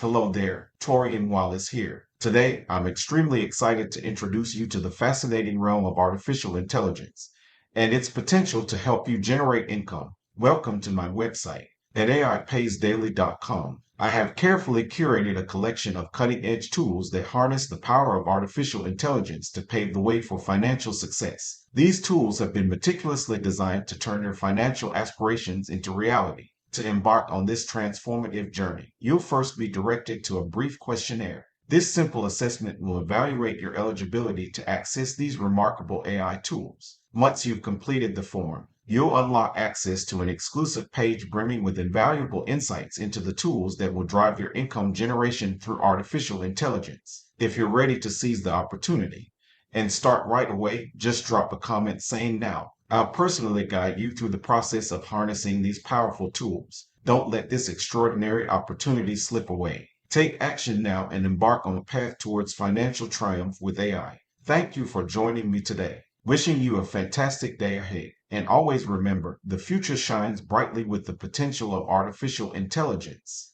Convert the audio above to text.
Hello there, Torian Wallace here. Today, I'm extremely excited to introduce you to the fascinating realm of artificial intelligence and its potential to help you generate income. Welcome to my website at AIPaysDaily.com. I have carefully curated a collection of cutting-edge tools that harness the power of artificial intelligence to pave the way for financial success. These tools have been meticulously designed to turn your financial aspirations into reality. To embark on this transformative journey, you'll first be directed to a brief questionnaire. This simple assessment will evaluate your eligibility to access these remarkable AI tools. Once you've completed the form, you'll unlock access to an exclusive page brimming with invaluable insights into the tools that will drive your income generation through artificial intelligence. If you're ready to seize the opportunity and start right away, just drop a comment saying now. I'll personally guide you through the process of harnessing these powerful tools. Don't let this extraordinary opportunity slip away. Take action now and embark on a path towards financial triumph with AI. Thank you for joining me today. Wishing you a fantastic day ahead. And always remember, the future shines brightly with the potential of artificial intelligence.